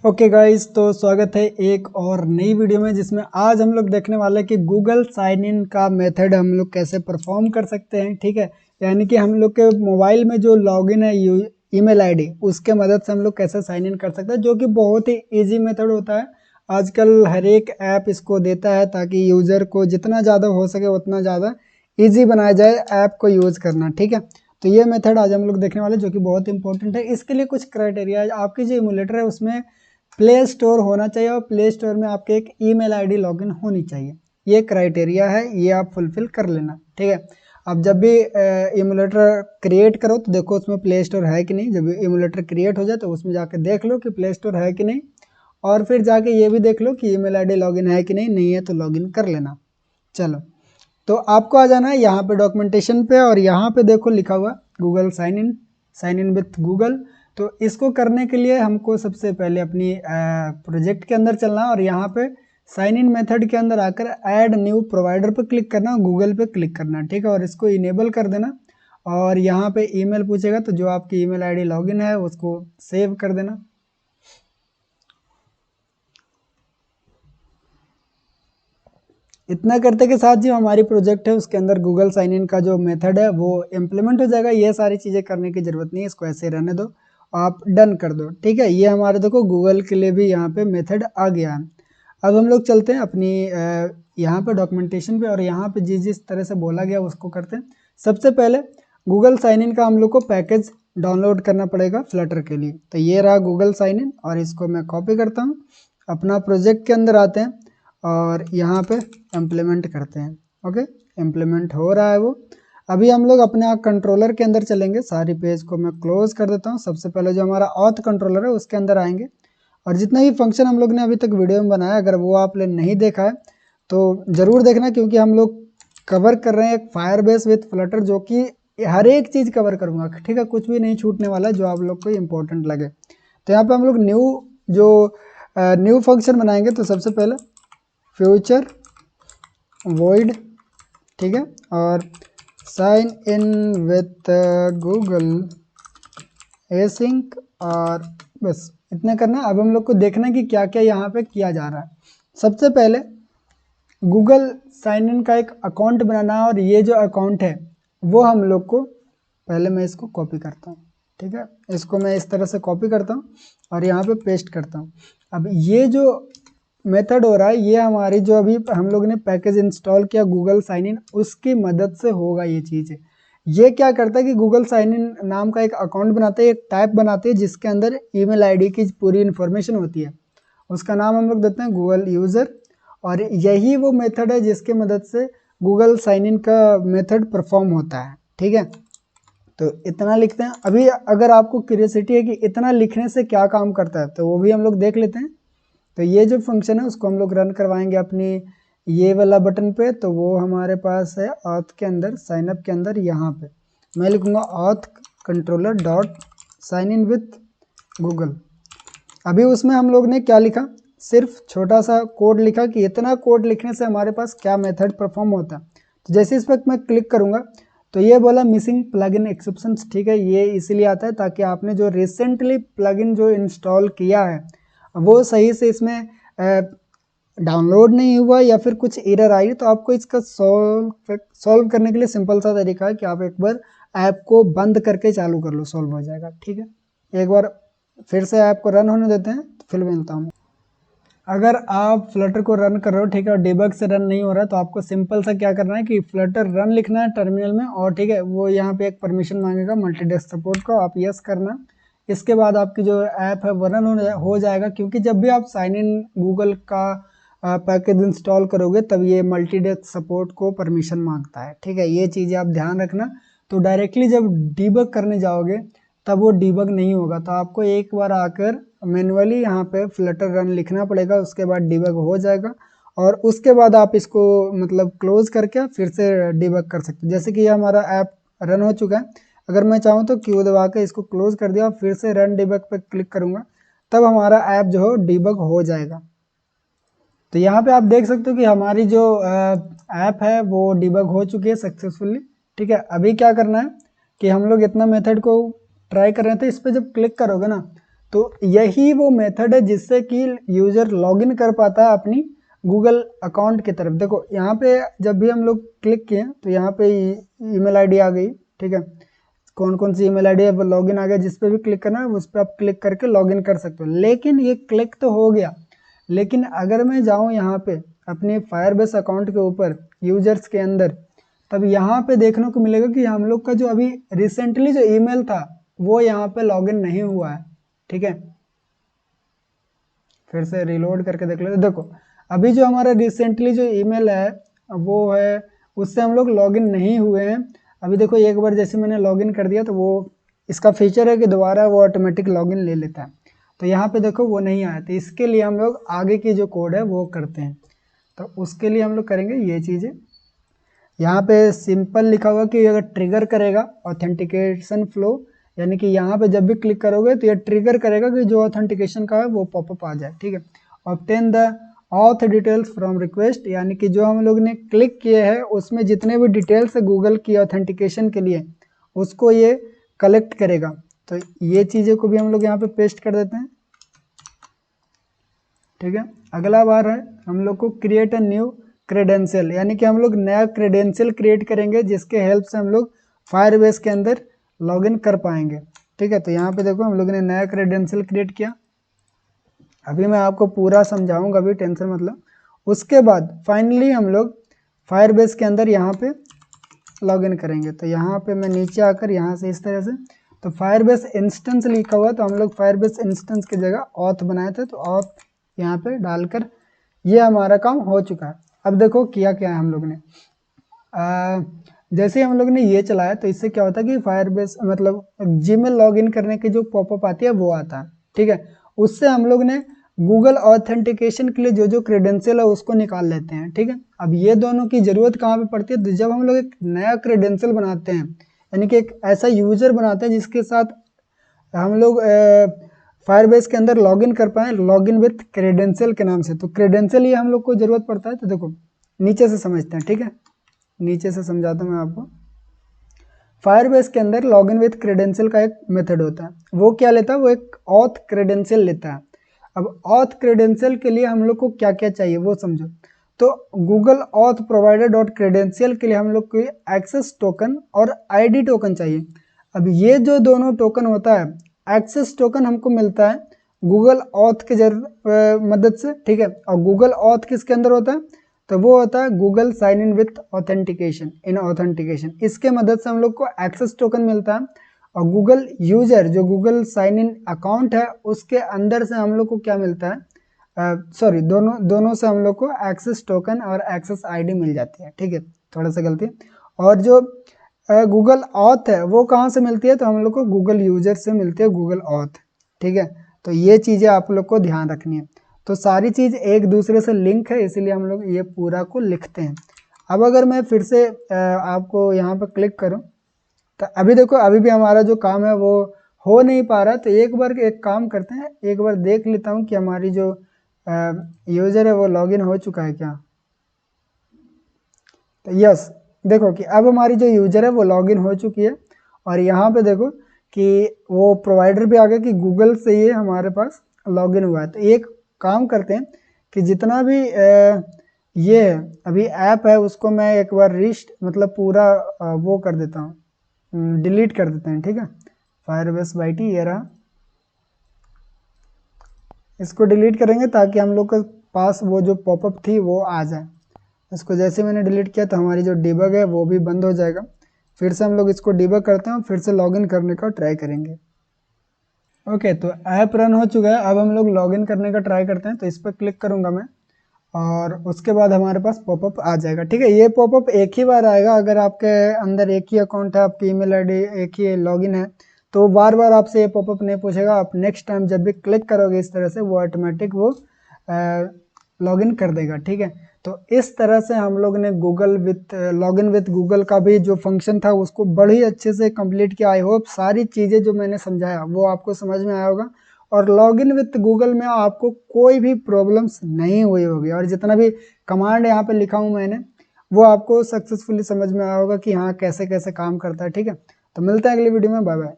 Okay guys, तो स्वागत है एक और नई वीडियो में जिसमें आज हम लोग देखने वाले हैं कि गूगल साइन इन का मेथड हम लोग कैसे परफॉर्म कर सकते हैं। ठीक है, यानी कि हम लोग के मोबाइल में जो लॉगिन है ईमेल आईडी, उसके मदद से हम लोग कैसे साइन इन कर सकते हैं, जो कि बहुत ही इजी मेथड होता है। आजकल हर एक ऐप इसको देता है ताकि यूज़र को जितना ज़्यादा हो सके उतना ज़्यादा ईजी बनाया जाए ऐप को यूज़ करना। ठीक है, तो ये मेथड आज हम लोग देखने वाले जो कि बहुत इंपॉर्टेंट है। इसके लिए कुछ क्राइटेरिया है। आपकी जो इमुलेटर है उसमें प्ले स्टोर होना चाहिए और प्ले स्टोर में आपके एक ईमेल आईडी लॉगिन होनी चाहिए। ये क्राइटेरिया है, ये आप फुलफिल कर लेना। ठीक है, अब जब भी इमुलेटर क्रिएट करो तो देखो उसमें प्ले स्टोर है कि नहीं। जब इमुलेटर क्रिएट हो जाए तो उसमें जाके देख लो कि प्ले स्टोर है कि नहीं, और फिर जाके ये भी देख लो कि ईमेल आईडी लॉगिन है कि नहीं। नहीं है तो लॉगिन कर लेना। चलो, तो आपको आ जाना है यहाँ पे डॉक्यूमेंटेशन पे, और यहाँ पे देखो लिखा हुआ Google sign in with Google. तो इसको करने के लिए हमको सबसे पहले अपनी प्रोजेक्ट के अंदर चलना है और यहाँ पे साइन इन मेथड के अंदर आकर ऐड न्यू प्रोवाइडर पे क्लिक करना, गूगल पे क्लिक करना। ठीक है, और इसको इनेबल कर देना। और यहाँ पे ईमेल पूछेगा तो जो आपकी ईमेल आईडी लॉगिन है उसको सेव कर देना। इतना करते के साथ जो हमारी प्रोजेक्ट है उसके अंदर गूगल साइन इन का जो मेथड है वो इम्प्लीमेंट हो जाएगा। ये सारी चीज़ें करने की ज़रूरत नहीं है, इसको ऐसे रहने दो, आप डन कर दो। ठीक है, ये हमारे देखो गूगल के लिए भी यहाँ पे मेथड आ गया है। अब हम लोग चलते हैं अपनी यहाँ पे डॉक्यूमेंटेशन पे, और यहाँ पे जिस तरह से बोला गया उसको करते हैं। सबसे पहले गूगल साइन इन का हम लोग को पैकेज डाउनलोड करना पड़ेगा फ्लटर के लिए। तो ये रहा गूगल साइन इन, और इसको मैं कॉपी करता हूँ, अपना प्रोजेक्ट के अंदर आते हैं और यहाँ पे इम्प्लीमेंट करते हैं। ओके, इम्प्लीमेंट हो रहा है वो। अभी हम लोग अपने कंट्रोलर के अंदर चलेंगे। सारी पेज को मैं क्लोज कर देता हूँ। सबसे पहले जो हमारा ऑथ कंट्रोलर है उसके अंदर आएंगे, और जितना भी फंक्शन हम लोग ने अभी तक वीडियो में बनाया, अगर वो आपने नहीं देखा है तो ज़रूर देखना, क्योंकि हम लोग कवर कर रहे हैं एक फायरबेस विथ फ्लटर, जो कि हर एक चीज़ कवर करूँगा। ठीक है, कुछ भी नहीं छूटने वाला जो आप लोग को इम्पोर्टेंट लगे। तो यहाँ पे हम लोग न्यू फंक्शन बनाएंगे। तो सबसे पहले फ्यूचर वॉइड, ठीक है, और sign in with Google async, और बस इतना करना। अब हम लोग को देखना कि क्या क्या यहाँ पे किया जा रहा है। सबसे पहले गूगल साइन इन का एक अकाउंट बनाना है, और ये जो अकाउंट है वो हम लोग को, पहले मैं इसको कॉपी करता हूँ। ठीक है, इसको मैं इस तरह से कॉपी करता हूँ और यहाँ पे पेस्ट करता हूँ। अब ये जो मेथड हो रहा है ये हमारी जो अभी हम लोग ने पैकेज इंस्टॉल किया गूगल साइन इन, उसकी मदद से होगा ये चीज़। ये क्या करता है कि गूगल साइन इन नाम का एक अकाउंट बनाते हैं, एक टाइप बनाते हैं जिसके अंदर ईमेल आईडी की पूरी इन्फॉर्मेशन होती है। उसका नाम हम लोग देते हैं गूगल यूज़र, और यही वो मेथड है जिसके मदद से गूगल साइन इन का मेथड परफॉर्म होता है। ठीक है, तो इतना लिखते हैं। अभी अगर आपको क्यूरियोसिटी है कि इतना लिखने से क्या काम करता है तो वो भी हम लोग देख लेते हैं। तो ये जो फंक्शन है उसको हम लोग रन करवाएंगे अपनी ये वाला बटन पे। तो वो हमारे पास है ऑथ के अंदर, साइनअप के अंदर। यहाँ पे मैं लिखूँगा auth controller dot sign in with Google. अभी उसमें हम लोग ने क्या लिखा, सिर्फ छोटा सा कोड लिखा कि इतना कोड लिखने से हमारे पास क्या मेथड परफॉर्म होता है। तो जैसे इस वक्त मैं क्लिक करूँगा तो ये बोला मिसिंग प्लगइन एक्सेप्शंस। ठीक है, ये इसीलिए आता है ताकि आपने जो रिसेंटली प्लगइन जो इंस्टॉल किया है वो सही से इसमें डाउनलोड नहीं हुआ या फिर कुछ एरर आई, तो आपको इसका सॉल्व करने के लिए सिंपल सा तरीका है कि आप एक बार ऐप को बंद करके चालू कर लो, सॉल्व हो जाएगा। ठीक है, एक बार फिर से ऐप को रन होने देते हैं, तो फिर मिलता हूँ। अगर आप फ्लटर को रन कर रहे हो, ठीक है, और डिबग से रन नहीं हो रहा, तो आपको सिंपल सा क्या करना है कि फ्लटर रन लिखना है टर्मिनल में, और ठीक है वो यहाँ पे एक परमिशन मांगेगा मल्टीडेस्क सपोर्ट को, आप यस करना। इसके बाद आपकी जो ऐप है वो रन हो जाएगा, क्योंकि जब भी आप साइन इन गूगल का पैकेज इंस्टॉल करोगे तब ये मल्टीडेस्क सपोर्ट को परमिशन मांगता है। ठीक है, ये चीज़ें आप ध्यान रखना। तो डायरेक्टली जब डीबग करने जाओगे तब वो डीबग नहीं होगा, तो आपको एक बार आकर मैनुअली यहाँ पे फ्लटर रन लिखना पड़ेगा, उसके बाद डीबग हो जाएगा, और उसके बाद आप इसको मतलब क्लोज करके फिर से डीबग कर सकते हो। जैसे कि ये हमारा ऐप रन हो चुका है, अगर मैं चाहूँ तो क्यू दबा के इसको क्लोज कर दिया, फिर से रन डीबग पे क्लिक करूँगा, तब हमारा ऐप जो है डीबग हो जाएगा। तो यहाँ पे आप देख सकते हो कि हमारी जो ऐप है वो डीबग हो चुकी है सक्सेसफुली। ठीक है, अभी क्या करना है कि हम लोग इतना मेथड को ट्राई कर रहे थे, इस पर जब क्लिक करोगे ना तो यही वो मेथड है जिससे कि यूज़र लॉगिन कर पाता है अपनी गूगल अकाउंट की तरफ। देखो यहाँ पे जब भी हम लोग क्लिक किए तो यहाँ पे ईमेल आईडी आ गई, ठीक है, कौन कौन सी ईमेल आईडी है वो लॉगिन आ गया, जिस पे भी क्लिक करना है उस पर आप क्लिक करके लॉगिन कर सकते हो। लेकिन ये क्लिक तो हो गया, लेकिन अगर मैं जाऊँ यहाँ पे अपने फायरबेस अकाउंट के ऊपर यूजर्स के अंदर, तब यहाँ पे देखने को मिलेगा कि हम लोग का जो अभी रिसेंटली जो ईमेल था वो यहाँ पे लॉगिन नहीं हुआ है, ठीक है। फिर से रिलोड करके देख लेते। देखो अभी जो हमारा रिसेंटली जो ईमेल है वो है, उससे हम लोग लॉगिन नहीं हुए हैं। अभी देखो एक बार जैसे मैंने लॉगिन कर दिया तो वो इसका फीचर है कि दोबारा वो ऑटोमेटिक लॉगिन ले लेता है। तो यहाँ पे देखो वो नहीं आया, तो इसके लिए हम लोग आगे की जो कोड है वो करते हैं। तो उसके लिए हम लोग करेंगे ये चीज़ें, यहाँ पे सिंपल लिखा हुआ कि अगर ट्रिगर करेगा ऑथेंटिकेशन फ्लो, यानी कि यहाँ पे जब भी क्लिक करोगे तो ये ट्रिगर करेगा कि जो ऑथेंटिकेशन का है वो पॉपअप आ जाए, ठीक है। Obtain the auth details from request, यानी कि जो हम लोग ने क्लिक किए हैं उसमें जितने भी डिटेल्स है गूगल की ऑथेंटिकेशन के लिए उसको ये कलेक्ट करेगा। तो ये चीज़ें को भी हम लोग यहाँ पे पेस्ट कर देते हैं, ठीक है। अगला बार है हम लोग को क्रिएट अ न्यू क्रेडेंशियल, यानी कि हम लोग नया क्रेडेंशियल क्रिएट करेंगे जिसके हेल्प से हम लोग फायरबेस के अंदर लॉगिन कर पाएंगे, ठीक है। तो यहाँ पे देखो हम लोग ने नया क्रेडेंशियल क्रिएट किया, अभी मैं आपको पूरा समझाऊंगा, अभी टेंशन मतलब। उसके बाद फाइनली हम लोग फायरबेस के अंदर यहाँ पे लॉगिन करेंगे। तो यहाँ पे मैं नीचे आकर यहाँ से इस तरह से, तो फायरबेस इंस्टेंस लिखा हुआ, तो हम लोग फायरबेस इंस्टेंस की जगह ऑथ बनाए थे, तो ऑथ यहाँ पे डालकर ये हमारा काम हो चुका है। अब देखो किया क्या है हम लोग ने, जैसे हम लोग ने ये चलाया तो इससे क्या होता है कि फायरबेस मतलब जीमेल लॉगिन करने की जो पॉपअप आती है वो आता है, ठीक है। उससे हम लोग ने गूगल ऑथेंटिकेशन के लिए जो जो क्रेडेंशियल है उसको निकाल लेते हैं, ठीक है। अब ये दोनों की ज़रूरत कहाँ पे पड़ती है, तो जब हम लोग एक नया क्रेडेंशियल बनाते हैं, यानी कि एक ऐसा यूज़र बनाते हैं जिसके साथ हम लोग फायरबेस के अंदर लॉगिन कर पाएँ, लॉगिन विथ क्रेडेंशियल के नाम से। तो क्रेडेंशियल ये हम लोग को ज़रूरत पड़ता है। तो देखो नीचे से समझते हैं, ठीक है, नीचे से समझाता हूँ मैं आपको। फायरबेस के अंदर लॉगिन विथ क्रेडेंशियल का एक मेथड होता है, वो क्या लेता है, वो एक ऑथ क्रेडेंशियल लेता है। अब ऑथ क्रेडेंशियल के लिए हम लोग को क्या क्या चाहिए वो समझो। तो Google auth provider dot credential के लिए हम लोग को एक्सेस टोकन और आईडी टोकन चाहिए। अब ये जो दोनों टोकन होता है, एक्सेस टोकन हमको मिलता है गूगल ऑथ के मदद से, ठीक है। और गूगल ऑथ किसके अंदर होता है, तो वो होता है Google sign in with authentication, in authentication, इसके मदद से हम लोग को एक्सेस टोकन मिलता है। और गूगल यूजर जो गूगल साइन इन अकाउंट है उसके अंदर से हम लोग को क्या मिलता है, सॉरी दोनों से हम लोग को एक्सेस टोकन और एक्सेस आईडी मिल जाती है, ठीक है, थोड़ा सा गलती। और जो गूगल ऑथ है वो कहाँ से मिलती है, तो हम लोग को गूगल यूजर से मिलती है गूगल ऑथ, ठीक है। तो ये चीज़ें आप लोग को ध्यान रखनी है। तो सारी चीज़ एक दूसरे से लिंक है, इसीलिए हम लोग ये पूरा को लिखते हैं। अब अगर मैं फिर से आपको यहाँ पर क्लिक करूँ तो अभी देखो अभी भी हमारा जो काम है वो हो नहीं पा रहा। तो एक बार एक काम करते हैं, एक बार देख लेता हूँ कि हमारी जो यूज़र है वो लॉगिन हो चुका है क्या। तो यस, देखो कि अब हमारी जो यूज़र है वो लॉगिन हो चुकी है। और यहाँ पे देखो कि वो प्रोवाइडर भी आ गया कि गूगल से ये हमारे पास लॉगिन हुआ है। तो एक काम करते हैं कि जितना भी ये है अभी ऐप है उसको मैं एक बार रिस्ट मतलब पूरा वो कर देता हूँ, डिलीट कर देते हैं, ठीक है। फायरबेस बाइटी ये रहा, इसको डिलीट करेंगे ताकि हम लोग के पास वो जो पॉपअप थी वो आ जाए। इसको जैसे मैंने डिलीट किया तो हमारी जो डिबग है वो भी बंद हो जाएगा। फिर से हम लोग इसको डिबग करते हैं, फिर से लॉगिन करने का ट्राई करेंगे। ओके, तो ऐप रन हो चुका है। अब हम लोग लॉगिन करने का ट्राई करते हैं। तो इस पर क्लिक करूँगा मैं और उसके बाद हमारे पास पॉपअप आ जाएगा, ठीक है। ये पॉपअप एक ही बार आएगा, अगर आपके अंदर एक ही अकाउंट है, आपकी ईमेल आईडी एक ही लॉगिन है तो बार बार आपसे ये पॉपअप नहीं पूछेगा। आप नेक्स्ट टाइम जब भी क्लिक करोगे इस तरह से वो ऑटोमेटिक वो लॉगिन कर देगा, ठीक है। तो इस तरह से हम लोग ने Google with login with Google का भी जो फंक्शन था उसको बड़ी अच्छे से कंप्लीट किया। आई होप सारी चीज़ें जो मैंने समझाया वो आपको समझ में आया होगा और लॉगिन विथ गूगल में आपको कोई भी प्रॉब्लम्स नहीं हुई होगी। और जितना भी कमांड यहाँ पे लिखा हूँ मैंने वो आपको सक्सेसफुली समझ में आया होगा कि हाँ कैसे कैसे काम करता है, ठीक है। तो मिलते हैं अगली वीडियो में, बाय बाय।